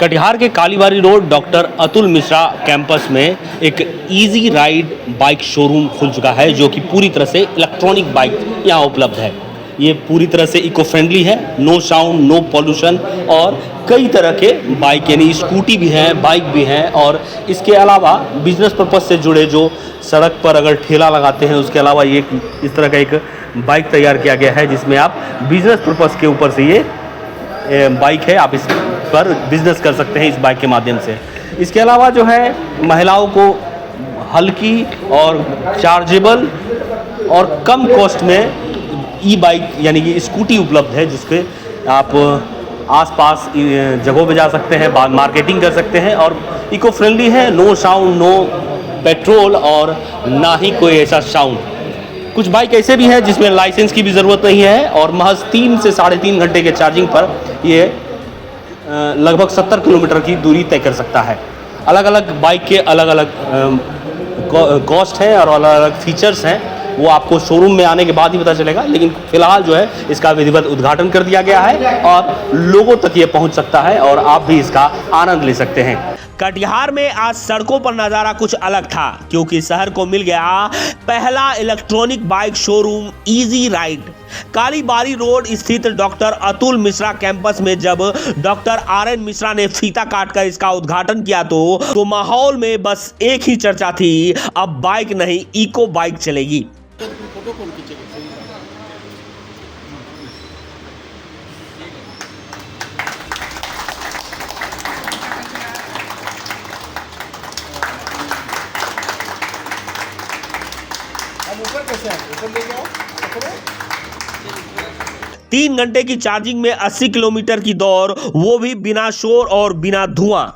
कटिहार के Kalibari road doctor Atul Mishra campus में एक इजी राइड बाइक शोरूम खुल चुका है, जो कि पूरी तरह से इलेक्ट्रॉनिक बाइक यहाँ उपलब्ध है। ये पूरी तरह से इको फ्रेंडली है, नो साउंड, नो पॉल्यूशन और कई तरह के बाइक यानी स्कूटी भी हैं, बाइक भी हैं। और इसके अलावा बिजनेस पर्पज से जुड़े जो सड़क पर अगर ठेला लगाते हैं, उसके अलावा ये इस तरह का एक बाइक तैयार किया गया है जिसमें आप बिजनेस पर्पज के ऊपर से ये बाइक है, आप इस पर बिजनेस कर सकते हैं इस बाइक के माध्यम से। इसके अलावा जो है महिलाओं को हल्की और चार्जेबल और कम कॉस्ट में ई बाइक यानी कि स्कूटी उपलब्ध है, जिसके आप आसपास जगहों पे जा सकते हैं, बाद मार्केटिंग कर सकते हैं और इको फ्रेंडली है, नो साउंड, नो पेट्रोल और ना ही कोई ऐसा साउंड। कुछ बाइक ऐसे भी हैं जिसमें लाइसेंस की भी ज़रूरत नहीं है और महज 3 से 3.5 घंटे के चार्जिंग पर ये लगभग 70 किलोमीटर की दूरी तय कर सकता है। अलग अलग बाइक के अलग अलग कॉस्ट हैं और अलग अलग फीचर्स हैं, वो आपको शोरूम में आने के बाद ही पता चलेगा। लेकिन फिलहाल जो है इसका विधिवत उद्घाटन कर दिया गया है और लोगों तक ये पहुंच सकता है और आप भी इसका आनंद ले सकते हैं। कटिहार में आज सड़कों पर नज़ारा कुछ अलग था, क्योंकि शहर को मिल गया पहला electronic bike showroom easy ride. Kalibari road स्थित डॉक्टर अतुल मिश्रा कैंपस में जब डॉक्टर RN मिश्रा ने फीता काटकर इसका उद्घाटन किया तो माहौल में बस एक ही चर्चा थी, अब बाइक नहीं इको बाइक चलेगी। ऊपर कैसे आए? ऊपर लेके आओ, पकड़ो। 3 घंटे की चार्जिंग में 80 किलोमीटर की दौड़, वो भी बिना शोर और बिना धुआं,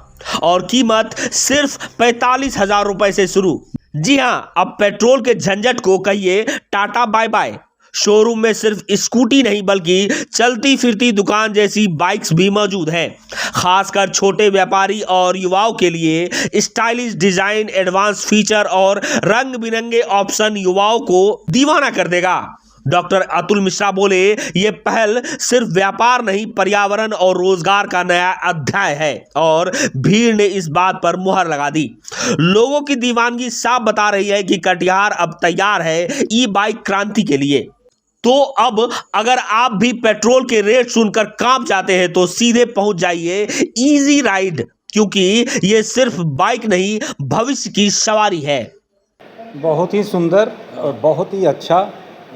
और कीमत सिर्फ 45,000 रुपए से शुरू। जी हां, अब पेट्रोल के झंझट को कहिए टाटा बाय बाय। शोरूम में सिर्फ स्कूटी नहीं बल्कि चलती फिरती दुकान जैसी बाइक्स भी मौजूद हैं। खासकर छोटे व्यापारी और युवाओं के लिए स्टाइलिश डिजाइन, एडवांस फीचर और रंग बिरंगे ऑप्शन युवाओं को दीवाना कर देगा। डॉक्टर अतुल मिश्रा बोले, ये पहल सिर्फ व्यापार नहीं, पर्यावरण और रोजगार का नया अध्याय है और भीड़ ने इस बात पर मुहर लगा दी। लोगों की दीवानगी साफ बता रही है कि कटिहार अब तैयार है ई बाइक क्रांति के लिए। तो अब अगर आप भी पेट्रोल के रेट सुनकर कांप जाते हैं तो सीधे पहुंच जाइए इजी राइड, क्योंकि ये सिर्फ बाइक नहीं, भविष्य की सवारी है। बहुत ही सुंदर और बहुत ही अच्छा,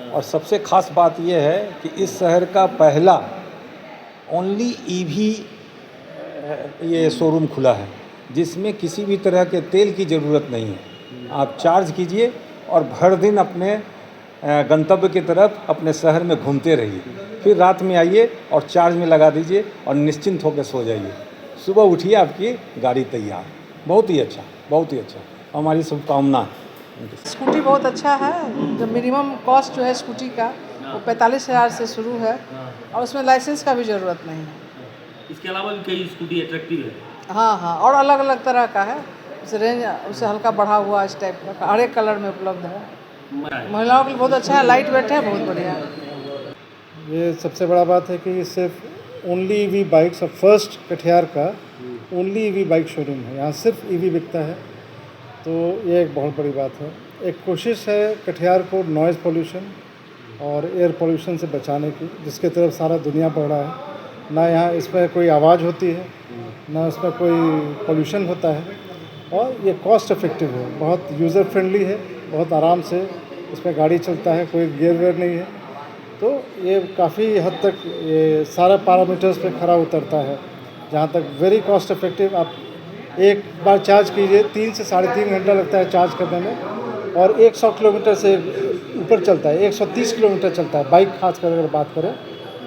और सबसे खास बात यह है कि इस शहर का पहला ओनली ईवी ये शोरूम खुला है, जिसमें किसी भी तरह के तेल की ज़रूरत नहीं है। आप चार्ज कीजिए और भर दिन अपने गंतव्य की तरफ अपने शहर में घूमते रहिए, फिर रात में आइए और चार्ज में लगा दीजिए और निश्चिंत होकर सो जाइए। सुबह उठिए, आपकी गाड़ी तैयार। बहुत ही अच्छा, बहुत ही अच्छा, हमारी शुभकामना है। स्कूटी बहुत अच्छा है। जो मिनिमम कॉस्ट जो है स्कूटी का वो 45,000 से शुरू है और उसमें लाइसेंस का भी ज़रूरत नहीं है। इसके अलावा भी कई स्कूटी अट्रैक्टिव है। हाँ, और अलग अलग तरह का है, उसे रेंज उससे हल्का बढ़ा हुआ इस टाइप का हर एक कलर में उपलब्ध है। महिलाओं के लिए बहुत अच्छा है, लाइट वेट है, बहुत बढ़िया है। ये सबसे बड़ा बात है कि ये सिर्फ ओनली ईवी बाइक्स और फर्स्ट कटिहार का ओनली ईवी बाइक शोरूम है। यहाँ सिर्फ ईवी बिकता है, तो ये एक बहुत बड़ी बात है। एक कोशिश है कटिहार को नॉइज़ पोल्यूशन और एयर पोल्यूशन से बचाने की, जिसके तरफ सारा दुनिया बढ़ रहा है। ना यहाँ इसमें कोई आवाज़ होती है, ना इसमें कोई पोल्यूशन होता है, और ये कॉस्ट इफ़ेक्टिव है, बहुत यूज़र फ्रेंडली है, बहुत आराम से इसमें गाड़ी चलता है, कोई गियर वेयर नहीं है। तो ये काफ़ी हद तक ये सारा पैरामीटर्स पे खरा उतरता है। जहाँ तक वेरी कॉस्ट इफ़ेक्टिव, आप एक बार चार्ज कीजिए 3 से 3.5 घंटा लगता है चार्ज करने में, और 100 किलोमीटर से ऊपर चलता है, 130 किलोमीटर चलता है। बाइक खास कर अगर बात करें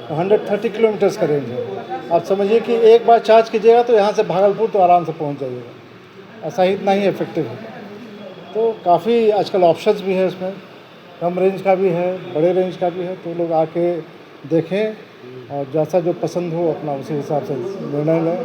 तो 130 किलोमीटर्स का रेंज है। आप समझिए कि एक बार चार्ज कीजिएगा तो यहाँ से भागलपुर तो आराम से पहुँच जाइएगा। ऐसा ही इतना ही इफेक्टिव है। तो काफ़ी आजकल ऑप्शंस भी है इसमें, कम रेंज का भी है, बड़े रेंज का भी है। तो लोग आके देखें और जैसा जो पसंद हो अपना उसी हिसाब से निर्णय लें।